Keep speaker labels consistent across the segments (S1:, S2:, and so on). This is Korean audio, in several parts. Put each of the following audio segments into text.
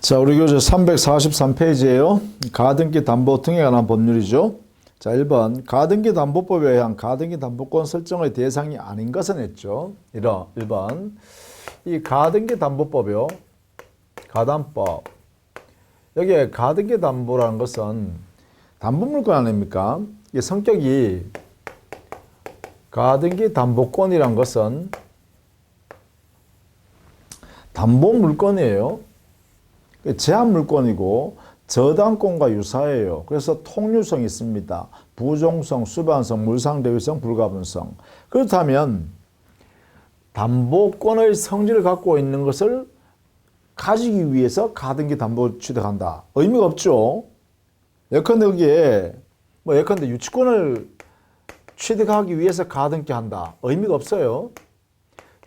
S1: 자, 우리 교재 343페이지에요. 가등기 담보 등에 관한 법률이죠. 자, 1번. 가등기 담보법에 의한 가등기 담보권 설정의 대상이 아닌 것은 했죠. 1번. 이 가등기 담보법이요. 가담법. 여기에 가등기 담보라는 것은 담보물권 아닙니까? 이 성격이 가등기 담보권이란 것은 담보물권이에요. 제한물권이고 저당권과 유사해요. 그래서 통유성이 있습니다. 부종성, 수반성, 물상대위성, 불가분성. 그렇다면 담보권의 성질을 갖고 있는 것을 가지기 위해서 가등기 담보 취득한다. 의미가 없죠. 예컨대 여기에 예컨대 유치권을 취득하기 위해서 가등기 한다. 의미가 없어요.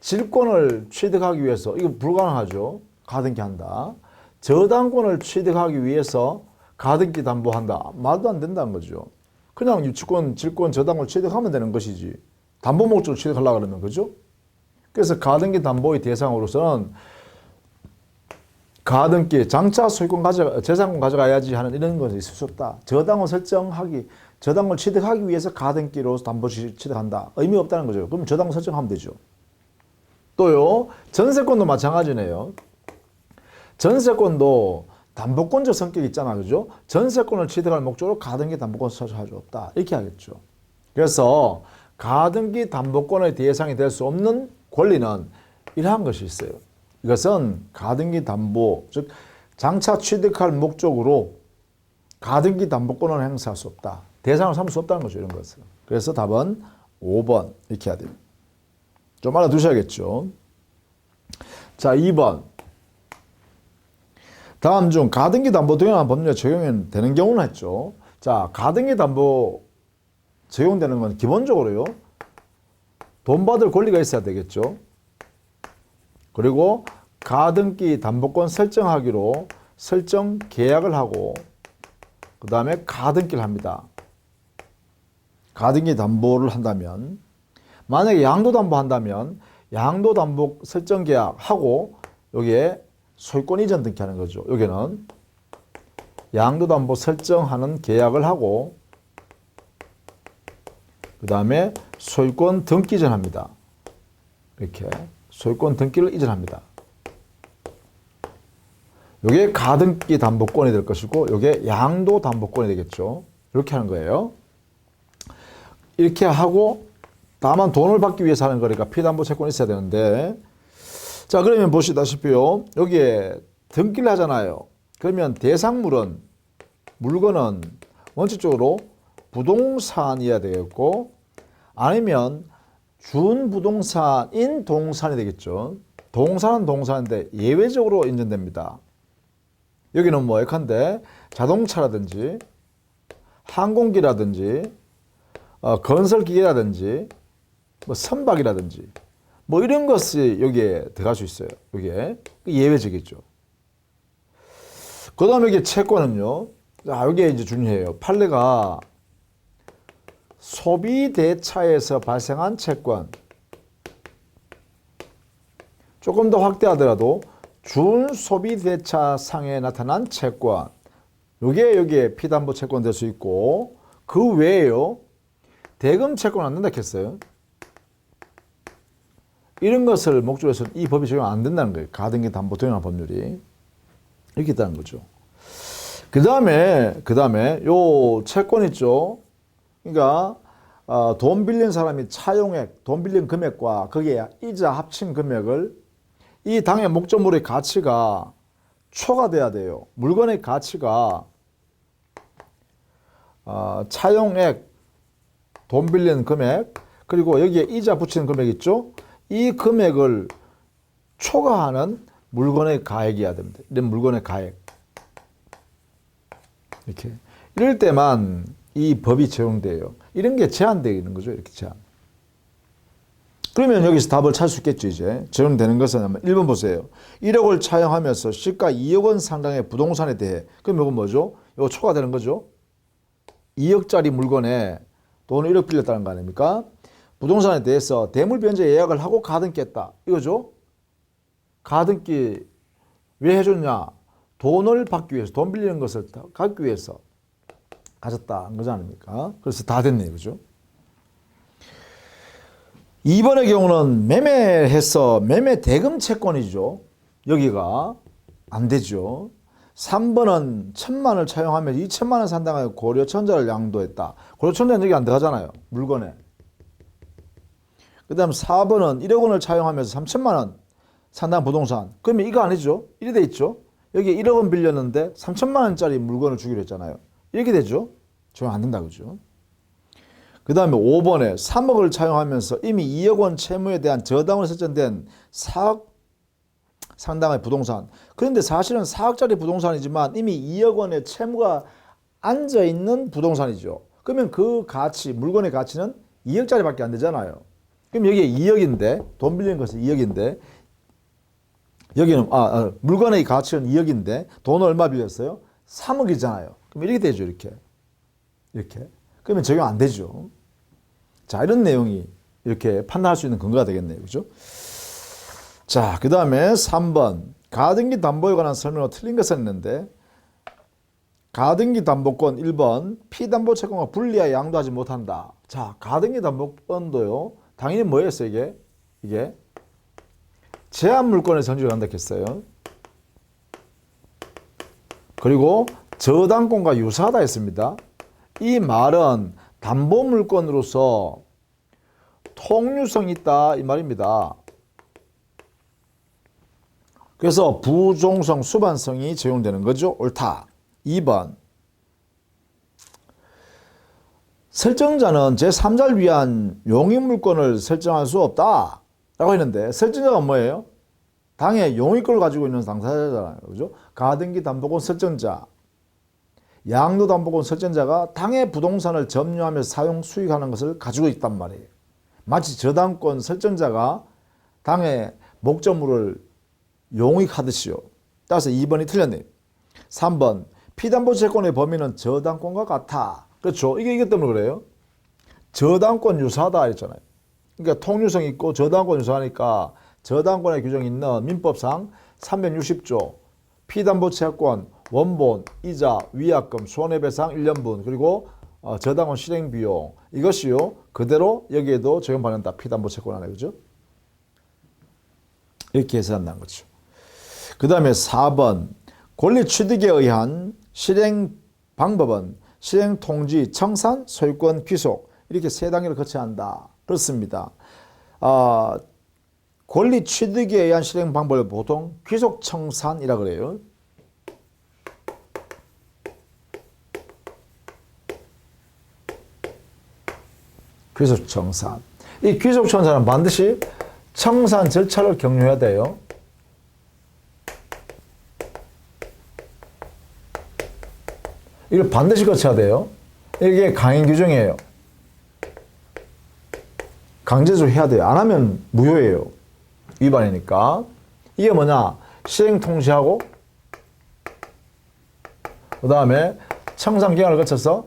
S1: 질권을 취득하기 위해서 이거 불가능하죠. 가등기 한다. 저당권을 취득하기 위해서 가등기 담보한다. 말도 안 된다는 거죠. 그냥 유치권, 질권, 저당권을 취득하면 되는 것이지. 담보 목적을 취득하려고 그러면 그죠? 그래서 가등기 담보의 대상으로서는 가등기, 장차 소유권 재산권 가져가야지 하는 이런 것이 있을 수 없다. 저당권 저당권을 취득하기 위해서 가등기로 담보 취득한다. 의미 없다는 거죠. 그럼 저당권 설정하면 되죠. 또요, 전세권도 마찬가지네요. 전세권도 담보권적 성격이 있잖아, 그죠? 전세권을 취득할 목적으로 가등기 담보권 설정할 수 없다. 이렇게 하겠죠. 그래서 가등기 담보권의 대상이 될 수 없는 권리는 이러한 것이 있어요. 이것은 가등기 담보, 즉 장차 취득할 목적으로 가등기 담보권을 행사할 수 없다. 대상을 삼을 수 없다는 거죠, 이런 것은. 그래서 답은 5번 이렇게 해야 돼요. 좀 알아두셔야겠죠. 자, 2번. 다음 중 가등기 담보 등에 관한 법률에 적용이 되는 경우는 했죠. 자, 가등기 담보 적용되는 건 기본적으로요. 돈 받을 권리가 있어야 되겠죠. 그리고 가등기 담보권 설정하기로 설정 계약을 하고 그 다음에 가등기를 합니다. 가등기 담보를 한다면 만약에 양도담보 한다면 양도담보 설정 계약하고 여기에 소유권 이전 등기하는 거죠. 여기는 양도담보 설정하는 계약을 하고 그 다음에 소유권 등기 이전합니다. 이렇게 소유권 등기를 이전합니다. 이게 가등기 담보권이 될 것이고 이게 양도담보권이 되겠죠. 이렇게 하는 거예요. 이렇게 하고 다만 돈을 받기 위해서 하는 거니까 피담보 채권이 있어야 되는데 자, 그러면 보시다시피요. 여기에 등기를 하잖아요. 그러면 대상물은, 물건은 원칙적으로 부동산이어야 되겠고 아니면 준부동산인 동산이 되겠죠. 동산은 동산인데 예외적으로 인정됩니다. 여기는 뭐 예컨대 자동차라든지 항공기라든지 건설기계라든지 뭐 선박이라든지 뭐 이런 것이 여기에 들어갈 수 있어요. 여기에 예외적이죠. 그 다음에 여기 채권은요. 자, 여기에 이제 중요해요. 판례가 소비대차에서 발생한 채권. 조금 더 확대하더라도 준소비대차 상에 나타난 채권. 요게 여기에 피담보 채권 될 수 있고 그 외에요. 대금 채권 안 된다 했어요. 이런 것을 목적으로 해서 이 법이 적용 안 된다는 거예요. 가등기 담보 등의 법률이. 이렇게 있다는 거죠. 그 다음에 요 채권 있죠. 그러니까, 돈 빌린 사람이 차용액, 돈 빌린 금액과 거기에 이자 합친 금액을 이 당의 목적물의 가치가 초과돼야 돼요. 물건의 가치가, 차용액, 돈 빌린 금액, 그리고 여기에 이자 붙이는 금액 있죠. 이 금액을 초과하는 물건의 가액이어야 됩니다. 이런 물건의 가액. 이렇게. 이럴 때만 이 법이 적용돼요. 이런 게 제한되어 있는 거죠. 이렇게 제한. 그러면 여기서 답을 찾을 수 있겠죠. 이제. 적용되는 것은 1번 보세요. 1억을 차용하면서 시가 2억 원 상당의 부동산에 대해. 그럼 이건 뭐죠? 이거 초과되는 거죠. 2억짜리 물건에 돈을 1억 빌렸다는 거 아닙니까? 부동산에 대해서 대물 변제 예약을 하고 가등기 했다. 이거죠. 가등기 왜 해줬냐? 돈을 받기 위해서, 돈 빌리는 것을 갖기 위해서 가졌다는 거지 않습니까? 그래서 다 됐네요. 그죠? 2번의 경우는 매매해서 매매 대금 채권이죠. 여기가 안 되죠. 3번은 1,000만을 차용하면서 2,000만원 상당의 고려천자를 양도했다. 고려천자는 여기 안 들어가잖아요. 물건에. 그 다음 4번은 1억 원을 차용하면서 3,000만원 상당한 부동산. 그러면 이거 아니죠? 이래 돼 있죠? 여기 1억 원 빌렸는데 3,000만원짜리 물건을 주기로 했잖아요. 이렇게 되죠? 저는 안 된다. 그죠? 그 다음에 5번에 3억을 차용하면서 이미 2억 원 채무에 대한 저당으로 설정된 4억 상당의 부동산. 그런데 사실은 4억짜리 부동산이지만 이미 2억 원의 채무가 앉아있는 부동산이죠. 그러면 그 가치, 물건의 가치는 2억짜리밖에 안 되잖아요. 그럼 여기에 2억인데, 돈 빌리는 것은 2억인데, 여기는, 물건의 가치는 2억인데, 돈을 얼마 빌렸어요? 3억이잖아요. 그럼 이렇게 되죠, 이렇게. 이렇게. 그러면 적용 안 되죠. 자, 이런 내용이 이렇게 판단할 수 있는 근거가 되겠네요. 그죠? 자, 그 다음에 3번. 가등기 담보에 관한 설명으로 틀린 것은 있는데, 가등기 담보권 1번, 피담보 채권과 분리하여 양도하지 못한다. 자, 가등기 담보권도요, 당연히 뭐였어요, 이게? 이게 제한 물건에 전지를 한다 했어요. 그리고 저당권과 유사하다 했습니다. 이 말은 담보 물건으로서 통유성이 있다 이 말입니다. 그래서 부종성, 수반성이 적용되는 거죠. 옳다. 2번. 설정자는 제3자를 위한 용익물권을 설정할 수 없다 라고 했는데, 설정자가 뭐예요? 당의 용익권을 가지고 있는 당사자잖아요. 그죠? 가등기 담보권 설정자, 양도담보권 설정자가 당의 부동산을 점유하며 사용, 수익하는 것을 가지고 있단 말이에요. 마치 저당권 설정자가 당의 목적물을 용익하듯이요. 따라서 2번이 틀렸네요. 3번. 피담보 채권의 범위는 저당권과 같아. 그렇죠. 이게 때문에 그래요. 저당권 유사하다 했잖아요. 그러니까 통유성 있고 저당권 유사하니까 저당권의 규정이 있는 민법상 360조 피담보 채권, 원본, 이자, 위약금, 손해배상 1년분, 그리고 저당권 실행비용, 이것이요 그대로 여기에도 적용받는다. 피담보 채권 안에. 그죠? 이렇게 해서 한다는 거죠. 그 다음에 4번. 권리 취득에 의한 실행 방법은 실행 통지, 청산, 소유권, 귀속, 이렇게 세 단계를 거쳐야 한다. 그렇습니다. 권리 취득에 의한 실행 방법을 보통 귀속 청산이라고 그래요. 귀속 청산. 이 귀속 청산은 반드시 청산 절차를 경유해야 돼요. 이걸 반드시 거쳐야 돼요. 이게 강행 규정이에요. 강제적으로 해야 돼요. 안 하면 무효예요. 위반이니까. 이게 뭐냐? 실행 통지하고 그 다음에 청산 기간을 거쳐서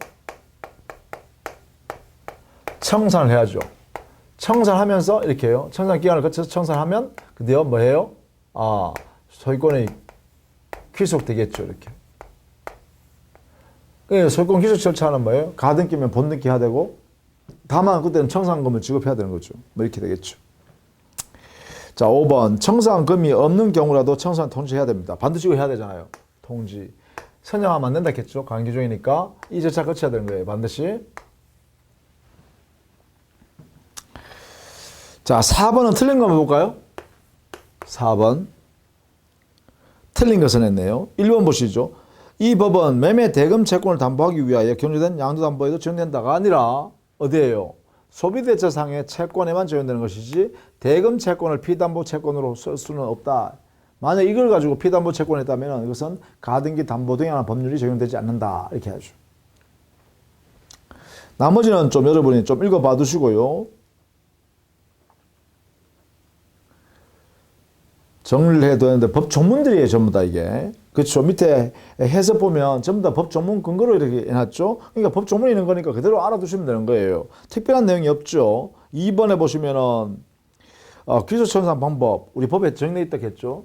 S1: 청산을 해야죠. 청산하면서 이렇게 해요. 청산 기간을 거쳐서 청산하면 근데요 뭐예요? 소유권이 귀속되겠죠. 이렇게. 소유권 귀속 절차는 뭐예요? 가등기면 본등기 해야 되고, 다만 그때는 청산금을 지급해야 되는 거죠. 뭐 이렇게 되겠죠. 자, 5번. 청산금이 없는 경우라도 청산 통지해야 됩니다. 반드시 이거 해야 되잖아요. 통지. 선정하면 안 된다 했겠죠. 강기종이니까 이 절차 거쳐야 되는 거예요. 반드시. 자, 4번은 틀린 거 한번 볼까요? 4번. 틀린 것은 했네요. 1번 보시죠. 이 법은 매매 대금 채권을 담보하기 위하여 경조된 양도담보에도 적용된다가 아니라 어디에요? 소비대차상의 채권에만 적용되는 것이지 대금 채권을 피담보 채권으로 쓸 수는 없다. 만약 이걸 가지고 피담보 채권을 했다면 이것은 가등기 담보 등에 관한 법률이 적용되지 않는다. 이렇게 하죠. 나머지는 좀 여러분이 좀 읽어봐 두시고요. 정리를 해둬야 되는데 법 조문들이에요. 전부 다 이게. 그렇죠. 밑에 해서 보면 전부 다 법 조문 근거로 이렇게 해놨죠. 그러니까 법 조문이 있는 거니까 그대로 알아두시면 되는 거예요. 특별한 내용이 없죠. 2번에 보시면은 귀속청산 방법 우리 법에 정리되어 있다 했죠.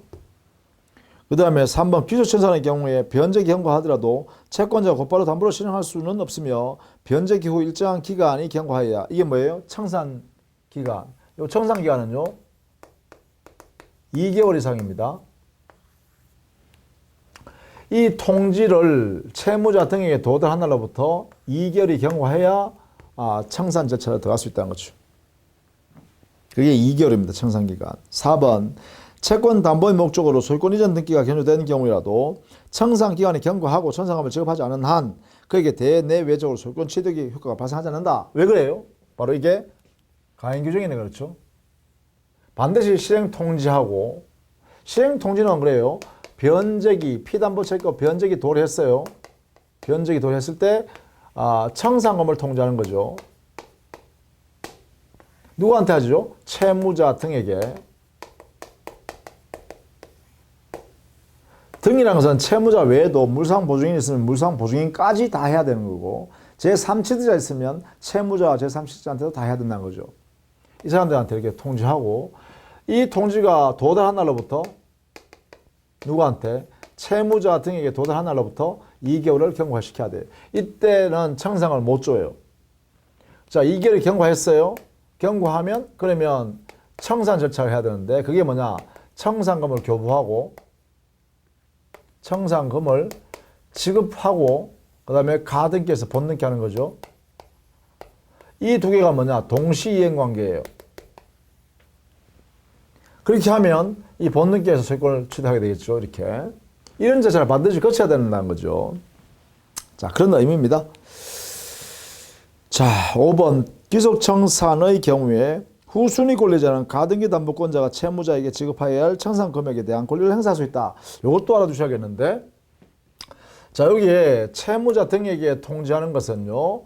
S1: 그 다음에 3번 귀속청산의 경우에 변제 경고하더라도 채권자가 곧바로 담보로 실행할 수는 없으며 변제기 후 일정한 기간이 경고하여야. 이게 뭐예요? 청산기간. 이 청산기간은요 2개월 이상입니다. 이 통지를 채무자 등에게 도달한 날로부터 2개월이 경과해야 청산 절차로 들어갈 수 있다는 거죠. 그게 2개월입니다. 청산기간. 4번 채권 담보의 목적으로 소유권 이전 등기가 견조된 경우라도 청산기간이 경과하고 천상금을 지급하지 않은 한 그에게 대내외적으로 소유권 취득의 효과가 발생하지 않는다. 왜 그래요? 바로 이게 강행규정이네. 그렇죠. 반드시 실행통지하고, 실행통지는 그래요. 변제기, 피담보 채권 변제기 도래했어요. 변제기 도래했을 때 청산금을 통지하는 거죠. 누구한테 하죠? 채무자 등에게. 등이라는 것은 채무자 외에도 물상보증인이 있으면 물상보증인까지 다 해야 되는 거고, 제3취득자 있으면 채무자와 제3취득자한테도 다 해야 된다는 거죠. 이 사람들한테 이렇게 통지하고, 이 통지가 도달한 날로부터 누구한테? 채무자 등에게 도달한 날로부터 2개월을 경과시켜야 돼요. 이때는 청산금을 못 줘요. 자, 2개월이 경과했어요. 경과하면 그러면 청산 절차를 해야 되는데, 그게 뭐냐? 청산금을 교부하고 청산금을 지급하고 그 다음에 가등기에서 본등기 하는 거죠. 이 두 개가 뭐냐? 동시이행관계예요. 그렇게 하면 이 본등기에서 소유권을 취득하게 되겠죠. 이렇게. 이런 절차를 반드시 거쳐야 된다는 거죠. 자, 그런 의미입니다. 자, 5번 귀속청산의 경우에 후순위 권리자는 가등기 담보권자가 채무자에게 지급하여야 할 청산 금액에 대한 권리를 행사할 수 있다. 이것도 알아두셔야겠는데, 자, 여기에 채무자 등에게 통지하는 것은요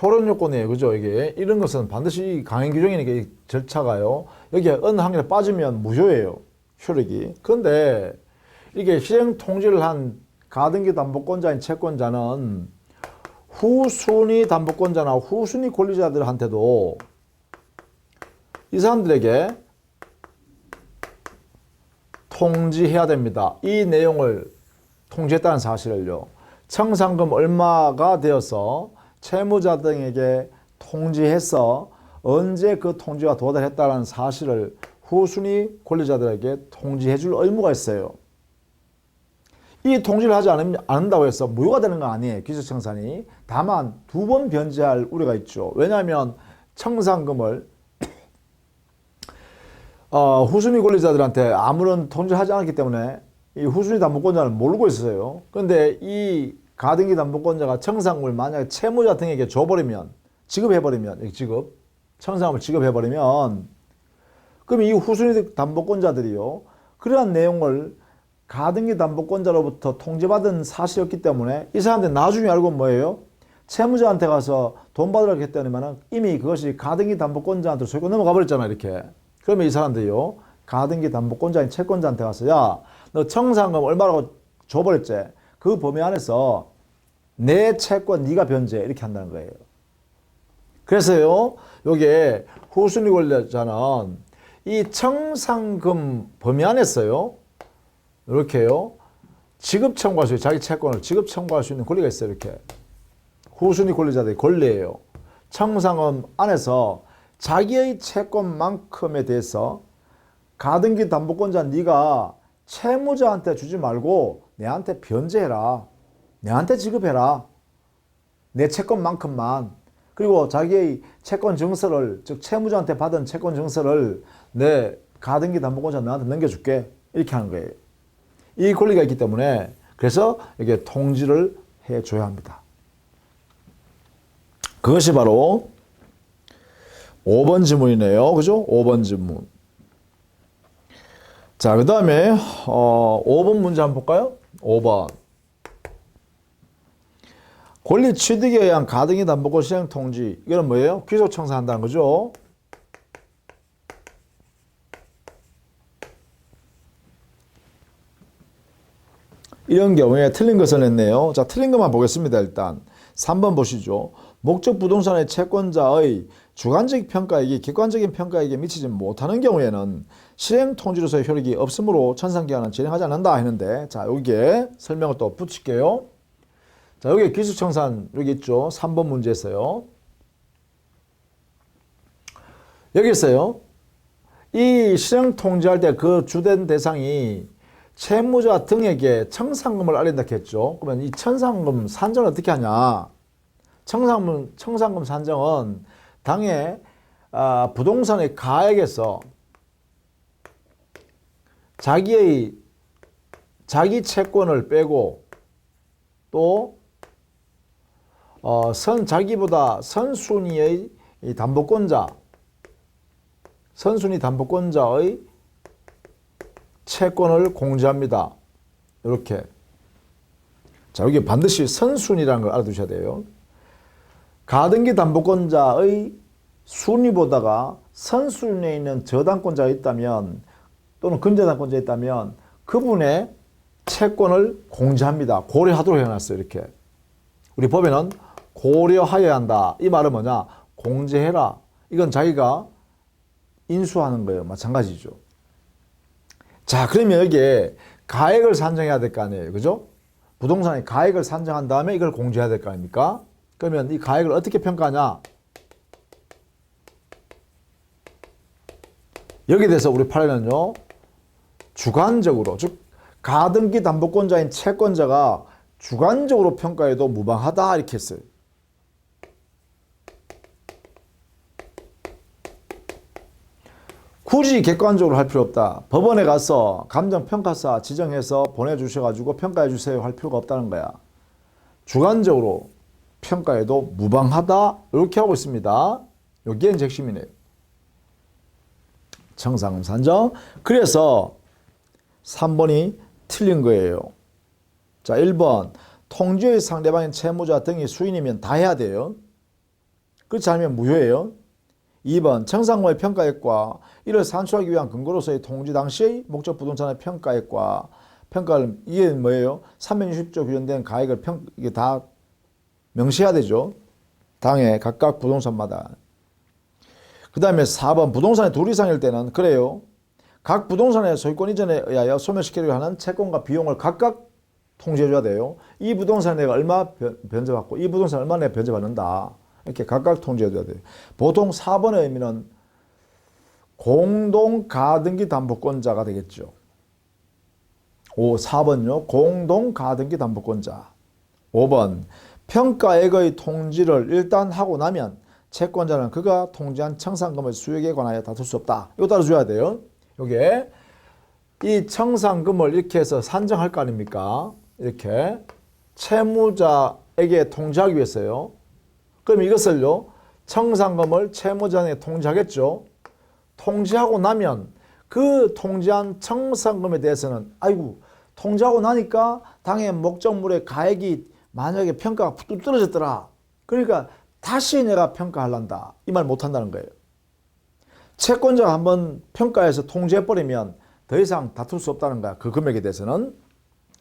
S1: 효론 요건이에요. 그죠? 이게 이런 것은 반드시 강행 규정이니까 이 절차가요 여기에 어느 한 개 빠지면 무효예요. 효력이. 그런데 이게 실행 통지를 한 가등기 담보권자인 채권자는 후순위 담보권자나 후순위 권리자들한테도 이 사람들에게 통지해야 됩니다. 이 내용을 통지했다는 사실을요. 청산금 얼마가 되어서 채무자 등에게 통지해서 언제 그 통지가 도달했다는 사실을 후순위 권리자들에게 통지해 줄 의무가 있어요. 이 통지를 하지 않는다고 해서 무효가 되는 건 아니에요. 귀속청산이. 다만 2번 변제할 우려가 있죠. 왜냐하면 청산금을 후순위 권리자들한테 아무런 통지를 하지 않았기 때문에 이 후순위 담보권자는 모르고 있어요. 그런데 이 가등기 담보권자가 청산금을 만약에 채무자 등에게 줘버리면, 지급해버리면, 청산금을 지급해버리면, 그럼 이 후순위 담보권자들이요, 그러한 내용을 가등기 담보권자로부터 통지받은 사실이었기 때문에 이 사람들 나중에 알고 뭐예요? 채무자한테 가서 돈 받으라고 했더니만 이미 그것이 가등기 담보권자한테 소유권 넘어가 버렸잖아, 이렇게. 그러면 이 사람들이요, 가등기 담보권자인 채권자한테 가서, 야, 너 청산금 얼마라고 줘버렸지? 그 범위 안에서 내 채권 네가 변제, 이렇게 한다는 거예요. 그래서요, 요게 후순위 권리자는 이 청산금 범위 안에서요, 이렇게요, 지급 청구할 수 있어요. 자기 채권을 지급 청구할 수 있는 권리가 있어요. 이렇게. 후순위 권리자들의 권리예요. 청산금 안에서 자기의 채권만큼에 대해서 가등기 담보권자 네가 채무자한테 주지 말고 내한테 변제해라. 내한테 지급해라. 내 채권만큼만. 그리고 자기의 채권 증서를, 즉 채무자한테 받은 채권 증서를 내 가등기 담보권자 너한테 넘겨줄게. 이렇게 하는 거예요. 이 권리가 있기 때문에 그래서 이게 통지를 해줘야 합니다. 그것이 바로 5번 지문이네요. 그죠? 5번 지문. 자, 그 다음에 5번 문제 한번 볼까요? 5번. 권리 취득에 의한 가등기 담보권 실행 통지. 이거는 뭐예요? 귀속청산한다는 거죠. 이런 경우에 틀린 것을 냈네요. 자, 틀린 것만 보겠습니다. 일단 3번 보시죠. 목적 부동산의 채권자의 주관적 평가액이 객관적인 평가액에 미치지 못하는 경우에는 실행 통지로서의 효력이 없으므로 천상기한은 진행하지 않는다 했는데, 자, 여기에 설명을 또 붙일게요. 자, 여기 기술청산 여기 있죠. 3번 문제에서요. 여기 있어요. 이 실행 통지할 때 그 주된 대상이 채무자 등에게 청산금을 알린다 했죠. 그러면 이 청산금 산정을 어떻게 하냐? 청산금 산정은 당해 부동산의 가액에서 자기 채권을 빼고 또 자기보다 선순위의 선순위 담보권자의 채권을 공제합니다. 이렇게. 자, 여기 반드시 선순위라는 걸 알아두셔야 돼요. 가등기 담보권자의 순위보다가 선순위에 있는 저당권자가 있다면 또는 근저당권자가 있다면 그분의 채권을 공제합니다. 고려하도록 해놨어요. 이렇게. 우리 법에는 고려하여야 한다. 이 말은 뭐냐? 공제해라. 이건 자기가 인수하는 거예요. 마찬가지죠. 자, 그러면 여기에 가액을 산정해야 될 거 아니에요. 그죠? 부동산의 가액을 산정한 다음에 이걸 공제해야 될 거 아닙니까? 그러면 이 가액을 어떻게 평가하냐? 여기에 대해서 우리 판례는요, 주관적으로, 즉 가등기 담보권자인 채권자가 주관적으로 평가해도 무방하다 이렇게 했어요. 굳이 객관적으로 할 필요 없다. 법원에 가서 감정평가사 지정해서 보내주셔가지고 평가해 주세요 할 필요가 없다는 거야. 주관적으로 평가해도 무방하다 이렇게 하고 있습니다. 여기에 핵심이네요. 청산금 산정. 그래서 3번이 틀린 거예요. 자, 1번 통지의 상대방인 채무자 등이 수인이면 다 해야 돼요. 그렇지 않으면 무효예요. 2번 청산금의 평가액과 이를 산출하기 위한 근거로서의 통지 당시의 목적 부동산의 평가액과 평가를 이게 뭐예요? 360조 규정된 가액을 이게 다 명시해야 되죠. 당해 각각 부동산마다. 그 다음에 4번 부동산이 둘 이상일 때는 그래요. 각 부동산의 소유권 이전에 의하여 소멸시키려고 하는 채권과 비용을 각각 통지해줘야 돼요. 이 부동산에 내가 얼마 변제받고 이 부동산에 얼마 내가 변제받는다. 이렇게 각각 통지해줘야 돼요. 보통 4번의 의미는 공동 가등기 담보권자가 되겠죠. 4번요. 공동 가등기 담보권자. 5번 평가액의 통지를 일단 하고 나면 채권자는 그가 통지한 청산금의 수익에 관하여 다툴 수 없다. 이거 따라줘야 돼요. 요게 이 청산금을 이렇게 해서 산정할 거 아닙니까? 이렇게 채무자에게 통지하기 위해서요. 그럼 이것을요, 청산금을 채무자에게 통지하겠죠. 통지하고 나면 그 통지한 청산금에 대해서는 아이고 통지하고 나니까 당해 목적물의 가액이 만약에 평가가 뚝 떨어졌더라. 그러니까 다시 내가 평가하란다. 이 말 못한다는 거예요. 채권자가 한번 평가해서 통지해버리면 더 이상 다툴 수 없다는 거야. 그 금액에 대해서는.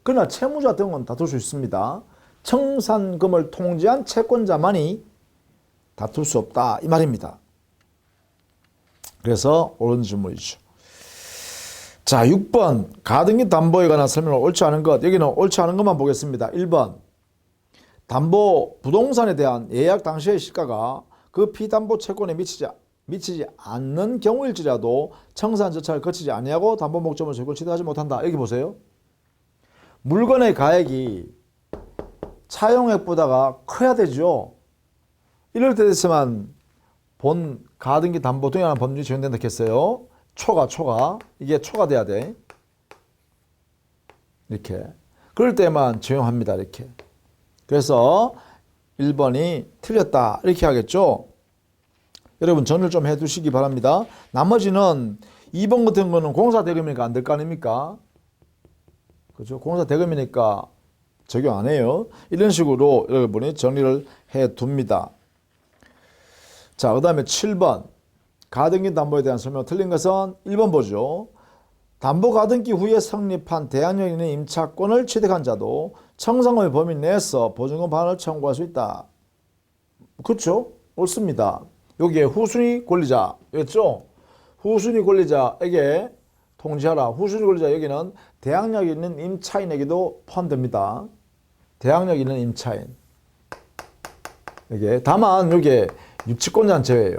S1: 그러나 채무자 등은 다툴 수 있습니다. 청산금을 통지한 채권자만이 다툴 수 없다. 이 말입니다. 그래서 옳은 질문이죠. 자, 6번 가등기 담보에 관한 설명을 옳지 않은 것. 여기는 옳지 않은 것만 보겠습니다. 1번 담보 부동산에 대한 예약 당시의 시가가 그 피담보 채권에 미치지 않는 경우일지라도 청산 절차를 거치지 아니하고 담보 목적물 소유권을 취득하지 못한다. 여기 보세요. 물건의 가액이 차용액보다가 커야 되죠. 이럴 때 됐으면 본 가등기 담보 동일한 법률이 적용된다 했어요. 초과. 이게 초과 돼야 돼. 이렇게. 그럴 때만 적용합니다. 이렇게. 그래서 1번이 틀렸다. 이렇게 하겠죠. 여러분 정리를 좀 해두시기 바랍니다. 나머지는 2번 같은 거는 공사 대금이니까 안 될 거 아닙니까? 그렇죠? 공사 대금이니까 적용 안 해요. 이런 식으로 여러분이 정리를 해둡니다. 자, 그 다음에 7번 가등기 담보에 대한 설명 틀린 것은 1번 보죠. 담보 가등기 후에 성립한 대항력 있는 임차권을 취득한 자도 청산금의 범위 내에서 보증금 반환을 청구할 수 있다. 그렇죠? 옳습니다. 여기에 후순위 권리자였죠? 후순위 권리자에게 통지하라. 후순위 권리자 여기는 대항력 있는 임차인에게도 포함됩니다. 대항력 있는 임차인. 이게 다만 여기에 유치권자는 제외예요.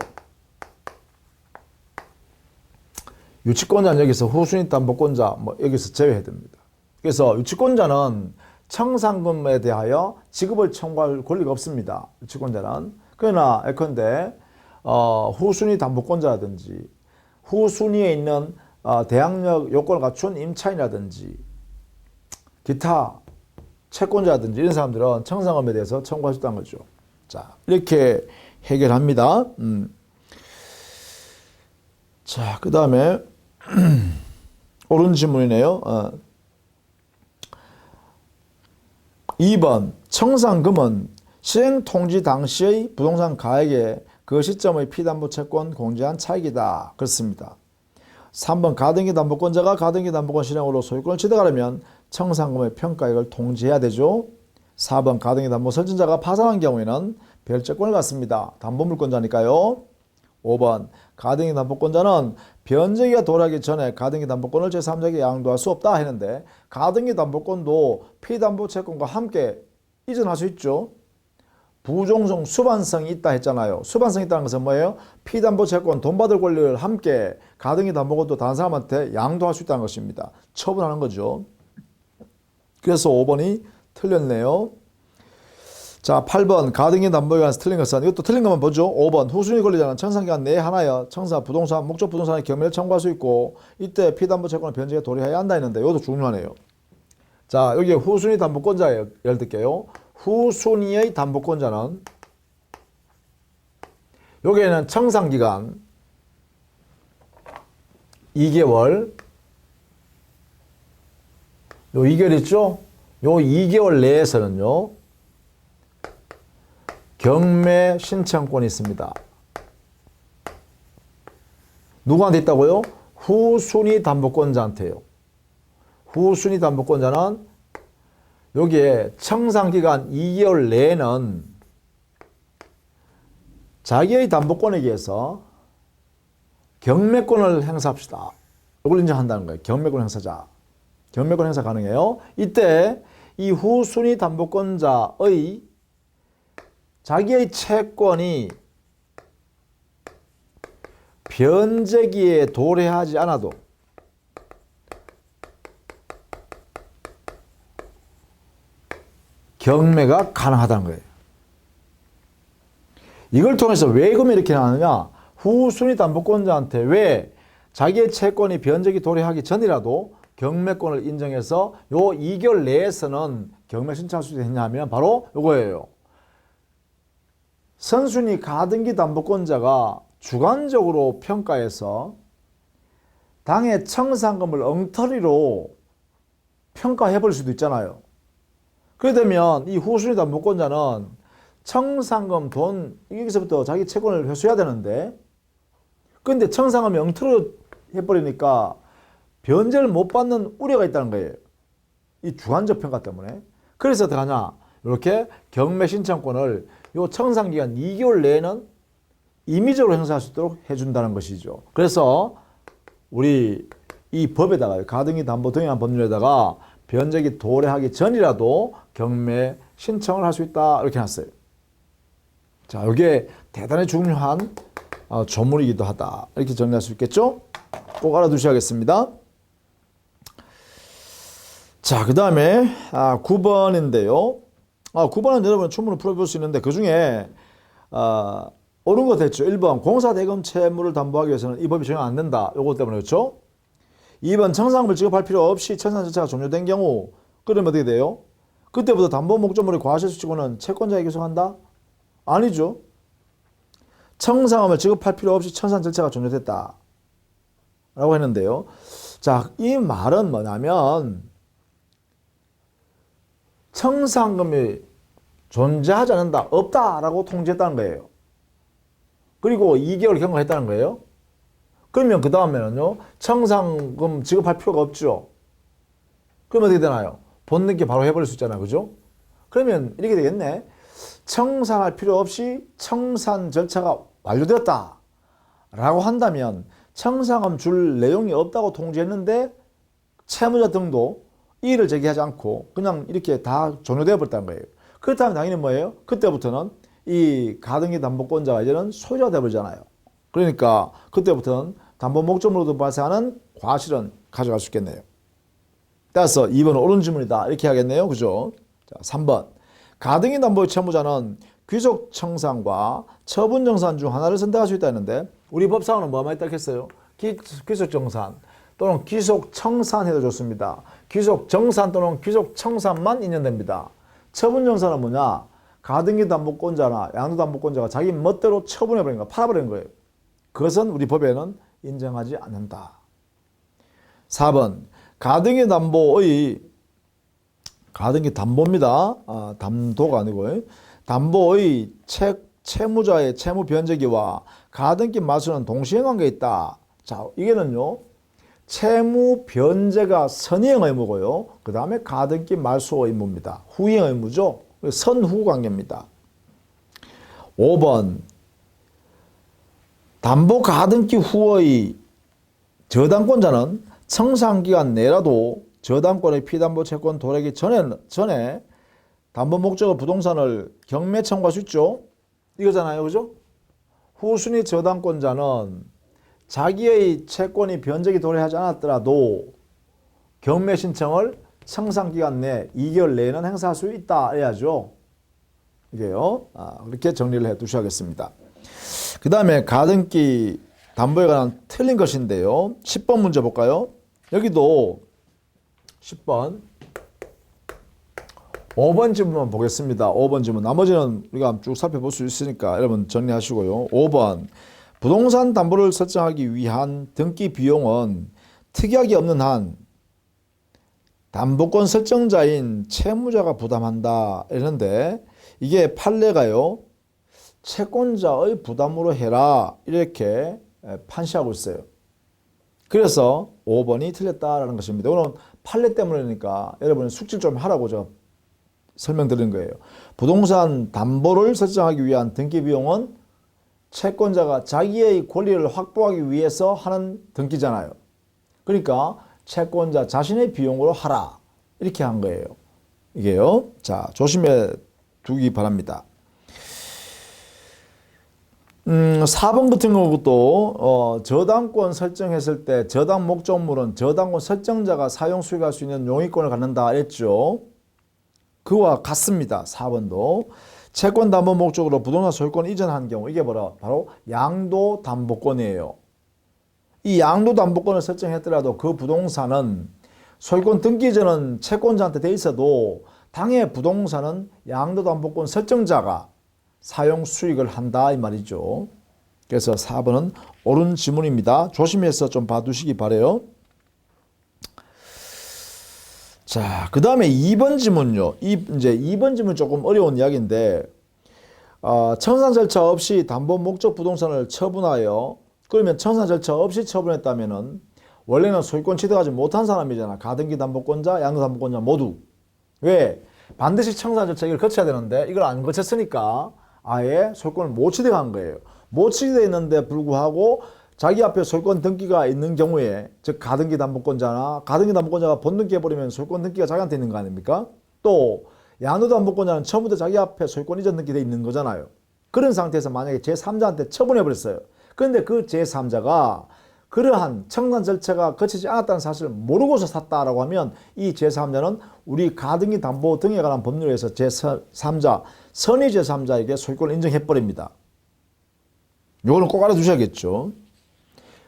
S1: 유치권자는 여기서 후순위 담보권자 뭐 여기서 제외해야 됩니다. 그래서 유치권자는 청산금에 대하여 지급을 청구할 권리가 없습니다. 유치권자는. 그러나 예컨대 후순위 담보권자라든지 후순위에 있는 대항력 요건을 갖춘 임차인이라든지 기타 채권자라든지 이런 사람들은 청산금에 대해서 청구할 수 있다는 거죠. 자, 이렇게 해결합니다. 자, 그 다음에 옳은 질문이네요. 2번 청산금은 시행통지 당시의 부동산 가액에 그 시점의 피담보 채권 공제한 차익이다. 그렇습니다. 3번 가등기 담보권자가 가등기 담보권 실행으로 소유권을 취득하려면 청산금의 평가액을 통지해야 되죠. 4번 가등기 담보 설정자가 파산한 경우에는 별채권을 갖습니다. 담보물권자니까요. 5번 가등기 담보권자는 변제기가 도래하기 전에 가등기 담보권을 제3자에게 양도할 수 없다 했는데 가등기 담보권도 피담보 채권과 함께 이전할 수 있죠. 부종성 수반성이 있다 했잖아요. 수반성이 있다는 것은 뭐예요? 피담보 채권 돈 받을 권리를 함께 가등기 담보권도 다른 사람한테 양도할 수 있다는 것입니다. 처분하는 거죠. 그래서 5번이 틀렸네요. 자, 8번 가등기 담보에 관해서 틀린 것은 이것도 틀린 것만 보죠. 5번 후순위 권리자는 청산기간 내에 하나여 청사 부동산 목적 부동산의 경매를 청구할 수 있고 이때 피담보 채권을 변제에 도래해야 한다 했는데 이것도 중요하네요. 자, 여기 후순위 담보권자예요. 예를 들게요. 후순위의 담보권자는 여기에는 청산기간 2개월 요 2개월 있죠? 요 2개월 내에서는요 경매 신청권이 있습니다. 누구한테 있다고요? 후순위 담보권자한테요. 후순위 담보권자는 여기에 청산기간 2개월 내에는 자기의 담보권에 의해서 경매권을 행사합시다. 이걸 인정한다는 거예요. 경매권 행사자. 경매권 행사 가능해요. 이때 이 후순위 담보권자의 자기의 채권이 변제기에 도래하지 않아도 경매가 가능하다는 거예요. 이걸 통해서 왜 그러면 이렇게 나누냐? 후순위 담보권자한테 왜 자기의 채권이 변제기 도래하기 전이라도 경매권을 인정해서 요 2개월 내에서는 경매 신청할 수 있느냐면 바로 요거예요. 선순위 가등기 담보권자가 주관적으로 평가해서 당의 청산금을 엉터리로 평가해 볼 수도 있잖아요. 그렇게 되면 이 후순위 담보권자는 청산금 돈 여기서부터 자기 채권을 회수해야 되는데 근데 청산금이 엉터리로 해버리니까 변제를 못 받는 우려가 있다는 거예요. 이 주관적 평가 때문에. 그래서 어떻게 하냐? 이렇게 경매 신청권을 요 청산기간 2개월 내에는 임의적으로 행사할 수 있도록 해준다는 것이죠. 그래서 우리 이 법에다가 가등기 담보 등이라는 법률에다가 변제기 도래하기 전이라도 경매 신청을 할 수 있다 이렇게 놨어요. 자, 이게 대단히 중요한 조문이기도 하다 이렇게 정리할 수 있겠죠? 꼭 알아두셔야겠습니다. 자, 그 다음에 9번인데요. 9번은 여러분 충분히 풀어볼 수 있는데 그 중에 옳은 거 됐죠. 1번 공사대금 채무를 담보하기 위해서는 이 법이 적용 안 된다. 요거 때문에 그렇죠. 2번 청산금을 지급할 필요 없이 청산 절차가 종료된 경우 그러면 어떻게 돼요? 그때부터 담보 목적물의 과실수치고는 채권자에게 소속한다? 아니죠. 청산금을 지급할 필요 없이 청산 절차가 종료됐다 라고 했는데요. 자, 이 말은 뭐냐면 청산금이 존재하지 않는다, 없다라고 통지했다는 거예요. 그리고 2개월 경과했다는 거예요. 그러면 그 다음에는요, 청산금 지급할 필요가 없죠. 그러면 어떻게 되나요? 본능기 바로 해버릴 수 있잖아요. 그죠? 그러면 이렇게 되겠네. 청산할 필요 없이 청산 절차가 완료되었다 라고 한다면 청산금 줄 내용이 없다고 통지했는데 채무자 등도 이의를 제기하지 않고 그냥 이렇게 다 종료되어 버렸다는 거예요. 그렇다면 당연히 뭐예요? 그때부터는 이 가등기 담보권자가 이제는 소유자가 되어버리잖아요. 그러니까 그때부터는 담보 목적물로도 발생하는 과실은 가져갈 수 있겠네요. 따라서 2번은 옳은 질문이다 이렇게 하겠네요. 그죠? 자, 3번 가등기 담보의 채무자는 귀속 청산과 처분 정산 중 하나를 선택할 수 있다 했는데 우리 법상으로는 뭐만 있다 했어요? 귀속 정산 또는 귀속 청산해도 좋습니다. 귀속 정산 또는 귀속 청산만 인정됩니다. 처분 정산은 뭐냐? 가등기 담보권자나 양도 담보권자가 자기 멋대로 처분해버린 거, 팔아버린 거예요. 그것은 우리 법에는 인정하지 않는다. 4번 가등기 담보입니다. 담도가 아니고 담보의 채무자의 채무 변제기와 가등기 말소는 동시에 관계에 있다. 자, 이게는요. 채무 변제가 선이행 의무고요. 그 다음에 가등기 말소 의무입니다. 후이행 의무죠. 선후 관계입니다. 5번 담보 가등기 후의 저당권자는 청산기간 내라도 저당권의 피담보 채권 도래하기 전에 담보 목적의 부동산을 경매 청구할 수 있죠. 이거잖아요. 그죠? 후순위 저당권자는 자기의 채권이 변제기 도래하지 않았더라도 경매 신청을 청산기간 내 2개월 내에는 행사할 수 있다 해야죠. 이게요. 그렇게 정리를 해 두셔야겠습니다. 그 다음에 가등기 담보에 관한 틀린 것인데요. 10번 문제 볼까요? 여기도 10번 5번 질문만 보겠습니다. 5번 질문. 나머지는 우리가 쭉 살펴볼 수 있으니까 여러분 정리하시고요. 5번 부동산 담보를 설정하기 위한 등기 비용은 특약이 없는 한 담보권 설정자인 채무자가 부담한다 이러는데 이게 판례가요. 채권자의 부담으로 해라 이렇게 판시하고 있어요. 그래서 5번이 틀렸다라는 것입니다. 오늘 판례 때문이니까 여러분 숙지를 좀 하라고 제가 설명드리는 거예요. 부동산 담보를 설정하기 위한 등기 비용은 채권자가 자기의 권리를 확보하기 위해서 하는 등기잖아요. 그러니까 채권자 자신의 비용으로 하라 이렇게 한 거예요. 이게요. 자, 조심해 두기 바랍니다. 4번 같은 경우도 저당권 설정했을 때 저당 목적물은 저당권 설정자가 사용 수익할 수 있는 용의권을 갖는다 했죠. 그와 같습니다. 4번도 채권 담보 목적으로 부동산 소유권 이전한 경우 이게 바로 양도 담보권이에요. 이 양도 담보권을 설정했더라도 그 부동산은 소유권 등기 전은 채권자한테 돼 있어도 당해 부동산은 양도 담보권 설정자가 사용 수익을 한다 이 말이죠. 그래서 4번은 옳은 지문입니다. 조심해서 좀 봐두시기 바래요. 자, 그 다음에 2번 지문요. 이제 2번 지문 조금 어려운 이야기인데 청산 절차 없이 담보 목적 부동산을 처분하여 그러면 청산 절차 없이 처분했다면은 원래는 소유권 취득하지 못한 사람이잖아. 가등기 담보권자, 양도 담보권자 모두. 왜? 반드시 청산 절차 이걸 거쳐야 되는데 이걸 안 거쳤으니까 아예 소유권을 못 취득한 거예요. 못 취득했는데 불구하고 자기 앞에 소유권 등기가 있는 경우에 즉 가등기 담보권자나 가등기 담보권자가 본등기 해버리면 소유권 등기가 자기한테 있는 거 아닙니까? 또 양도 담보권자는 처음부터 자기 앞에 소유권 이전 등기돼 있는 거잖아요. 그런 상태에서 만약에 제3자한테 처분해버렸어요. 그런데 그 제3자가 그러한 청산 절차가 거치지 않았다는 사실을 모르고서 샀다라고 하면 이 제3자는 우리 가등기 담보 등에 관한 법률에 의해서 제3자, 선의 제3자에게 소유권을 인정해버립니다. 요거는 꼭 알아두셔야겠죠.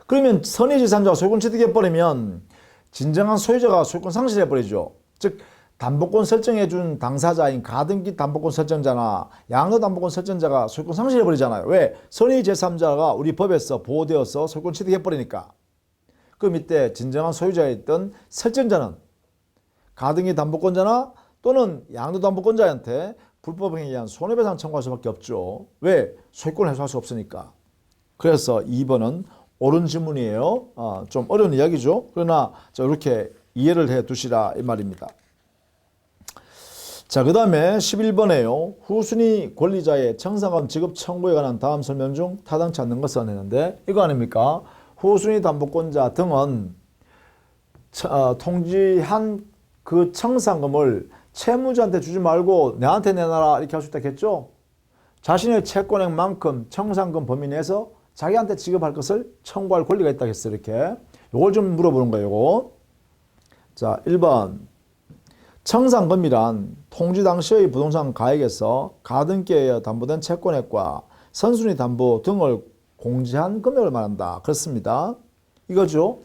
S1: 그러면 선의 제3자가 소유권 취득해버리면 진정한 소유자가 소유권 상실해버리죠. 즉 담보권 설정해준 당사자인 가등기 담보권 설정자나 양도 담보권 설정자가 소유권 상실해버리잖아요. 왜? 선의 제3자가 우리 법에서 보호되어서 소유권 취득해버리니까. 그 밑에 진정한 소유자였던 설정자는 가등기 담보권자나 또는 양도 담보권자한테 불법행위에 의한 손해배상 청구할 수밖에 없죠. 왜? 소유권을 해소할 수 없으니까. 그래서 2번은 옳은 질문이에요. 좀 어려운 이야기죠. 그러나 이렇게 이해를 해 두시라 이 말입니다. 자, 그 다음에 11번에요. 후순위 권리자의 청산금 지급 청구에 관한 다음 설명 중 타당치 않는 것은 했는데 이거 아닙니까? 후순위 담보권자 등은 통지한 그 청산금을 채무자한테 주지 말고 내한테 내놔라 이렇게 할 수 있다겠죠? 자신의 채권액만큼 청산금 범위 내에서 자기한테 지급할 것을 청구할 권리가 있다겠어 이렇게. 요걸 좀 물어보는 거예요. 요거. 자, 1번. 청산금이란 통지 당시의 부동산 가액에서 가등기에 의해 담보된 채권액과 선순위 담보 등을 공제한 금액을 말한다. 그렇습니다. 이거죠.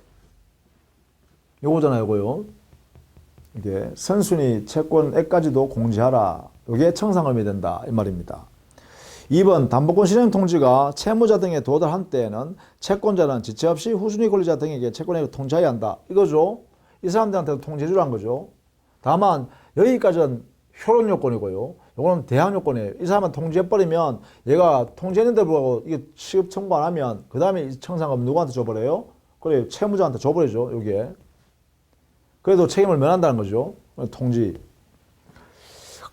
S1: 요거잖아요. 요거요. 이게 선순위 채권액까지도 공제하라. 이게 청산금이 된다. 이 말입니다. 2번 담보권 실행 통지가 채무자 등에 도달한 때에는 채권자는 지체 없이 후순위 권리자 등에게 채권액을 통지해야 한다. 이거죠. 이 사람들한테도 통지해 주라는 거죠. 다만 여기까지는 효력 요건이고요. 이거는 대항 요건이에요. 이 사람은 통지해버리면 얘가 통지했는데 불구하고 이게 취급 청구 안 하면 그 다음에 이 청산금 누구한테 줘버려요? 그래요. 채무자한테 줘버리죠. 여기에. 그래도 책임을 면한다는 거죠. 통지.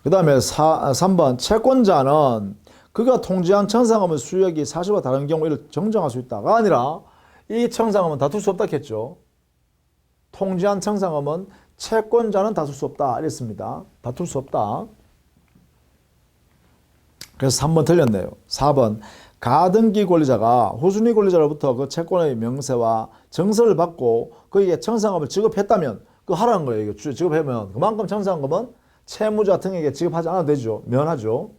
S1: 그 다음에 3번 채권자는 그가 통지한 청산금의 수역이 사실과 다른 경우 이를 정정할 수 있다가 아니라 이 청산금은 다툴 수 없다 했죠. 통지한 청산금은 채권자는 다툴 수 없다 이랬습니다. 다툴 수 없다. 그래서 3번 틀렸네요. 4번 가등기 권리자가 후순위 권리자로부터 그 채권의 명세와 정서를 받고 그에게 청산금을 지급했다면 그거 하라는 거예요. 이거 지급하면 그만큼 청산금은 채무자 등에게 지급하지 않아도 되죠. 면하죠.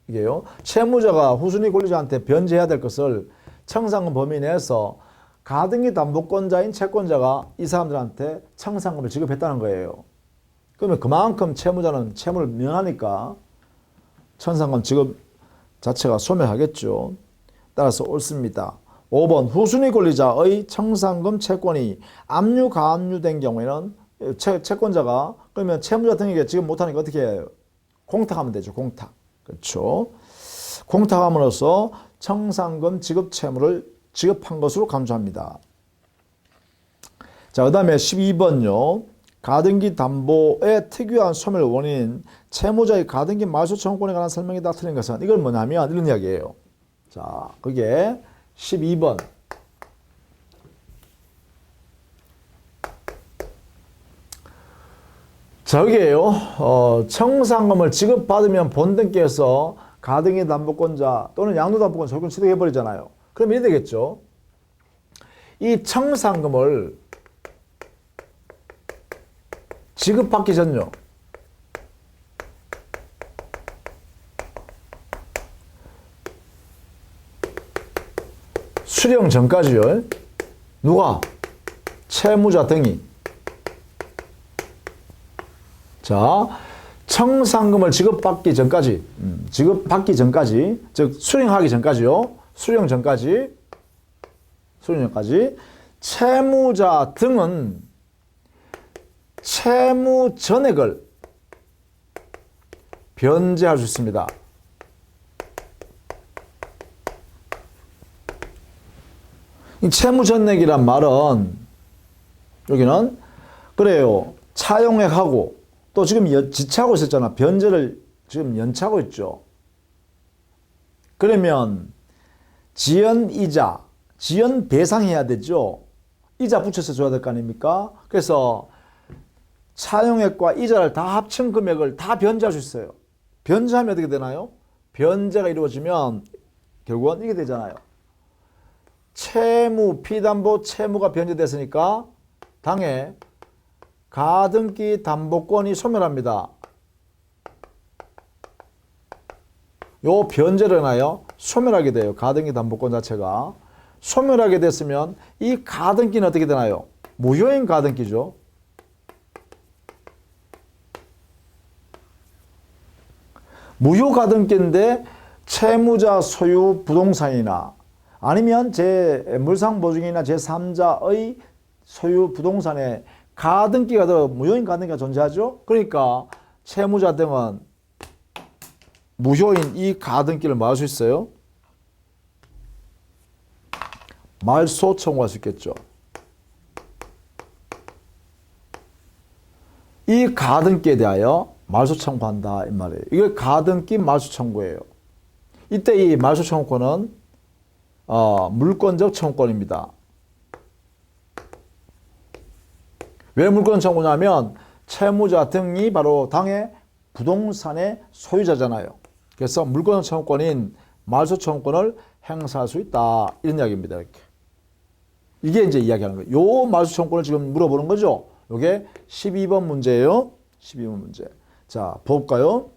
S1: 이게요. 채무자가 후순위 권리자한테 변제해야 될 것을 청산금 범위 내에서 가등기 담보권자인 채권자가 이 사람들한테 청산금을 지급했다는 거예요. 그러면 그만큼 채무자는 채무를 면하니까 청산금 지급 자체가 소멸하겠죠. 따라서 옳습니다. 5번 후순위 권리자의 청산금 채권이 압류, 가압류된 경우에는 채권자가 그러면 채무자 등에게 지급 못하니까 어떻게 해요? 공탁하면 되죠. 공탁. 그렇죠. 공탁함으로써 청산금 지급 채무를 지급한 것으로 간주합니다. 자, 그 다음에 12번요. 가등기 담보의 특유한 소멸 원인인 채무자의 가등기 말소 청구권에 관한 설명이 다 틀린 것은 이건 뭐냐면 이런 이야기예요. 자, 그게 12번. 저기에요. 청산금을 지급받으면 본등기에서 가등기 담보권자 또는 양도담보권 소유권 취득해버리잖아요. 그럼 이래 되겠죠. 이 청산금을 지급받기 전요. 수령 전까지요. 누가? 채무자 등이. 자, 청산금을 지급받기 전까지, 즉 수령하기 전까지요. 수령 전까지 채무자 등은 채무 전액을 변제할 수 있습니다. 이 채무 전액이란 말은 여기는 그래요. 차용액하고 또 지금 지체하고 있었잖아. 변제를 지금 연체하고 있죠. 그러면 지연이자, 지연 배상해야 되죠. 이자 붙여서 줘야 될 거 아닙니까? 그래서 차용액과 이자를 다 합친 금액을 다 변제할 수 있어요. 변제하면 어떻게 되나요? 변제가 이루어지면 결국은 이게 되잖아요. 채무, 피담보 채무가 변제됐으니까 당해 가등기 담보권이 소멸합니다. 요 변제를 하나요? 소멸하게 돼요. 가등기 담보권 자체가. 소멸하게 됐으면 이 가등기는 어떻게 되나요? 무효인 가등기죠. 무효 가등기인데 채무자 소유 부동산이나 아니면 물상보증이나 제3자의 소유 부동산에 가등기가 더 무효인 가등기가 존재하죠. 그러니까 채무자 등은 무효인 이 가등기를 뭐 할 수 있어요? 말소 청구할 수 있겠죠. 이 가등기에 대하여 말소 청구한다 이 말이에요. 이게 가등기 말소 청구예요. 이때 이 말소 청구권은 물권적 청구권입니다. 왜 물권 청구냐면 채무자 등이 바로 당의 부동산의 소유자잖아요. 그래서 물권 청구권인 말소 청구권을 행사할 수 있다 이런 이야기입니다. 이렇게. 이게 이제 이야기하는 거예요. 요 말소 청구권을 지금 물어보는 거죠. 요게 12번 문제예요. 12번 문제. 자, 볼까요?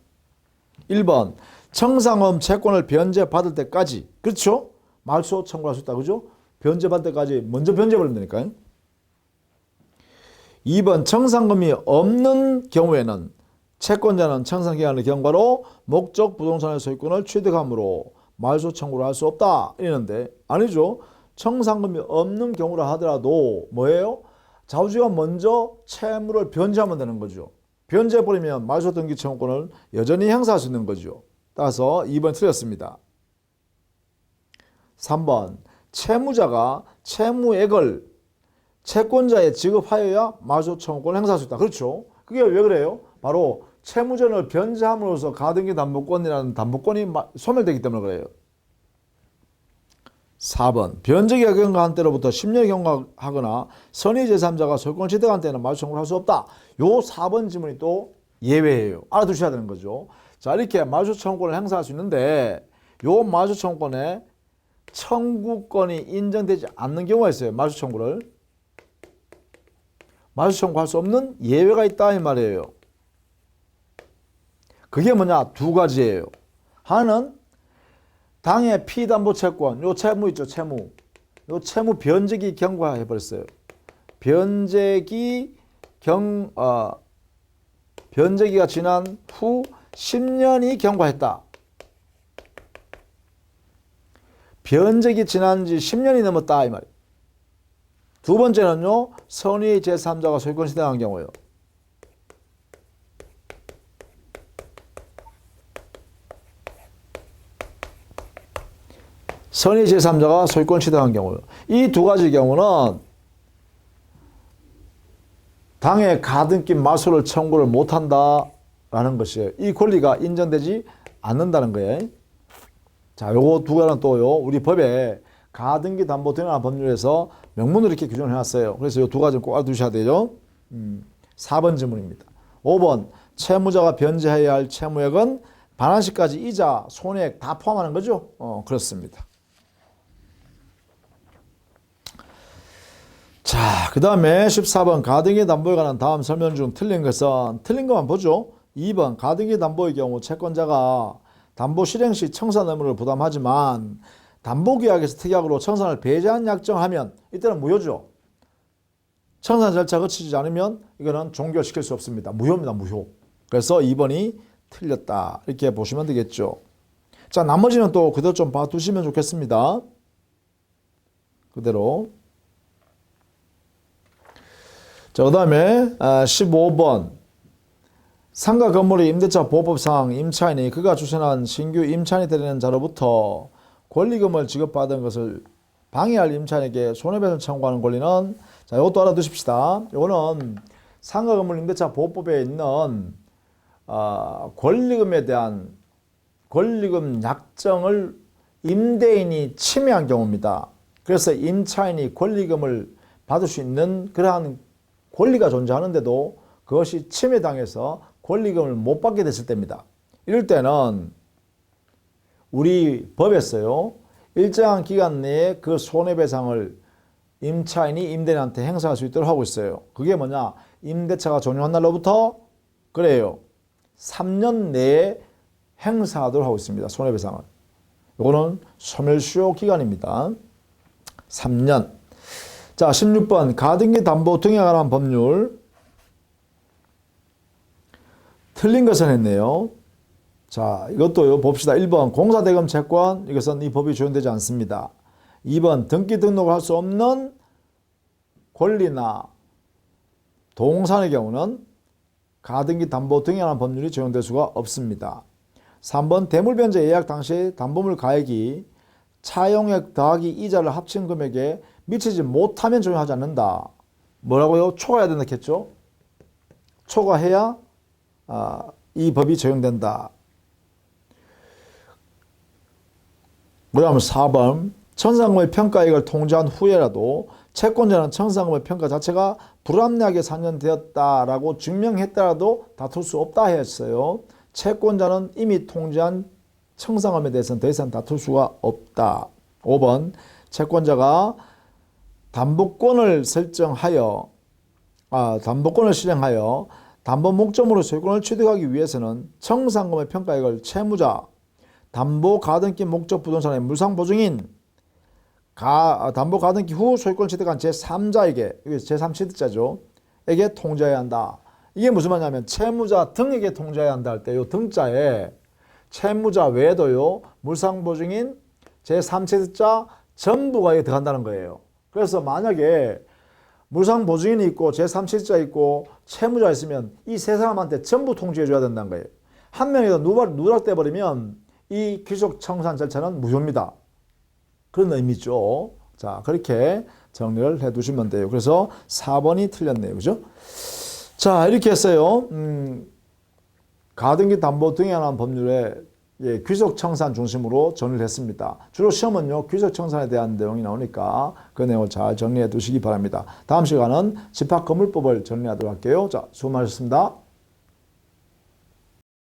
S1: 1번. 청산금 채권을 변제받을 때까지. 그렇죠? 말소 청구할 수 있다. 그죠? 변제받을 때까지 먼저 변제받으면 되니까요. 2번. 청산금이 없는 경우에는 채권자는 청산기간의 경과로 목적 부동산의 소유권을 취득함으로 말소 청구를 할 수 없다. 이러는데 아니죠. 청산금이 없는 경우라 하더라도 뭐예요? 자우지가 먼저 채무를 변제하면 되는 거죠. 변제해버리면 말소 등기 청구권을 여전히 행사할 수 있는 거죠. 따라서 2번 틀렸습니다. 3번. 채무자가 채무액을 채권자에 지급하여야 말소 청구권을 행사할 수 있다. 그렇죠. 그게 왜 그래요? 바로 채무전을 변제함으로써 가등기 담보권이라는 담보권이 소멸되기 때문에 그래요. 4번. 변제기가 경과한 때로부터 10년이 경과하거나 선의 제3자가 소유권을 취득한 때는 말소 청구를 할 수 없다. 요 4번 지문이 또 예외예요. 알아두셔야 되는 거죠. 자, 이렇게 말소 청구권을 행사할 수 있는데 요 말소 청구권에 청구권이 인정되지 않는 경우가 있어요. 말소 청구를. 말소 청구할 수 없는 예외가 있다 이 말이에요. 그게 뭐냐? 두 가지예요. 하나는 당의 피담보 채권, 요 채무 있죠, 채무. 요 채무 변제기 경과해 버렸어요. 변제기가 지난 후 10년이 경과했다. 변제기 지난 지 10년이 넘었다 이 말이에요. 두 번째는요, 선의 제3자가 소유권 취득한 경우예요. 선의 제3자가 소유권 취득한 경우, 이 두 가지 경우는 당의 가등기 말소를 청구를 못한다라는 것이에요. 이 권리가 인정되지 않는다는 거예요. 자, 요거 두 가지는 또요, 우리 법에 가등기 담보 등이라는 법률에서 명문으로 이렇게 규정을 해놨어요. 그래서 이 두 가지는 꼭 알아두셔야 되죠. 4번 질문입니다. 5번. 채무자가 변제해야 할 채무액은 반환시까지 이자, 손해액 다 포함하는 거죠? 그렇습니다. 자, 그 다음에 14번 가등기 담보에 관한 다음 설명 중 틀린 것은 틀린 것만 보죠. 2번 가등기 담보의 경우 채권자가 담보 실행 시 청산 의무를 부담하지만 담보계약에서 특약으로 청산을 배제한 약정하면 이때는 무효죠. 청산 절차 거치지 않으면 이거는 종결시킬 수 없습니다. 무효입니다. 무효. 그래서 2번이 틀렸다. 이렇게 보시면 되겠죠. 자, 나머지는 또 그대로 좀 봐두시면 좋겠습니다. 그대로. 자, 그 다음에 15번. 상가 건물의 임대차 보호법상 임차인이 그가 추천한 신규 임차인이 되는 자로부터 권리금을 지급받은 것을 방해할 임차인에게 손해배상 청구하는 권리는, 자, 이것도 알아두십시다. 이거는 상가 건물 임대차 보호법에 있는 권리금에 대한 권리금 약정을 임대인이 침해한 경우입니다. 그래서 임차인이 권리금을 받을 수 있는 그러한 권리가 존재하는데도 그것이 침해당해서 권리금을 못 받게 됐을 때입니다. 이럴 때는 우리 법에서요, 일정한 기간 내에 그 손해배상을 임차인이 임대인한테 행사할 수 있도록 하고 있어요. 그게 뭐냐? 임대차가 종료한 날로부터 그래요, 3년 내에 행사하도록 하고 있습니다. 손해배상을. 이거는 소멸시효 기간입니다. 3년. 자, 16번 가등기 담보 등에 관한 법률. 틀린 것은 했네요. 자, 이것도 봅시다. 1번 공사대금 채권, 이것은 이 법이 적용되지 않습니다. 2번 등기 등록을 할 수 없는 권리나 동산의 경우는 가등기 담보 등에 관한 법률이 적용될 수가 없습니다. 3번 대물변제 예약 당시 담보물 가액이 차용액 더하기 이자를 합친 금액에 미치지 못하면 적용하지 않는다. 뭐라고요? 초과해야 된다 했죠? 초과해야 이 법이 적용된다. 그다음 4번 청산금의 평가액을 통지한 후에라도 채권자는 청산금의 평가 자체가 불합리하게 산정되었다라고 증명했더라도 다툴 수 없다 했어요. 채권자는 이미 통지한 청산금에 대해서는 더 이상 다툴 수가 없다. 5번 채권자가 담보권을 담보권을 실행하여 담보 목적으로 소유권을 취득하기 위해서는 청산금의 평가액을 채무자, 담보 가등기 목적 부동산의 물상보증인, 담보 가등기 후 소유권을 취득한 제3자에게, 제3취득자죠, 에게 통지해야 한다. 이게 무슨 말이냐면 채무자 등에게 통지해야 한다 할 때 요 등자에 채무자 외에도요 물상보증인, 제3취득자 전부가 여기 들어간다는 거예요. 그래서 만약에 물상보증인이 있고 제3취득자 있고 채무자 있으면 이 세 사람한테 전부 통지해 줘야 된다는 거예요. 한 명이 더 누락돼 버리면 이 귀속청산 절차는 무효입니다. 그런 의미죠. 자, 그렇게 정리를 해 두시면 돼요. 그래서 4번이 틀렸네요. 그죠? 자, 이렇게 했어요. 가등기 담보 등에 관한 법률에 귀속청산 중심으로 정리를 했습니다. 주로 시험은요, 귀속청산에 대한 내용이 나오니까 그 내용을 잘 정리해 두시기 바랍니다. 다음 시간은 집합건물법을 정리하도록 할게요. 자, 수고 많으셨습니다.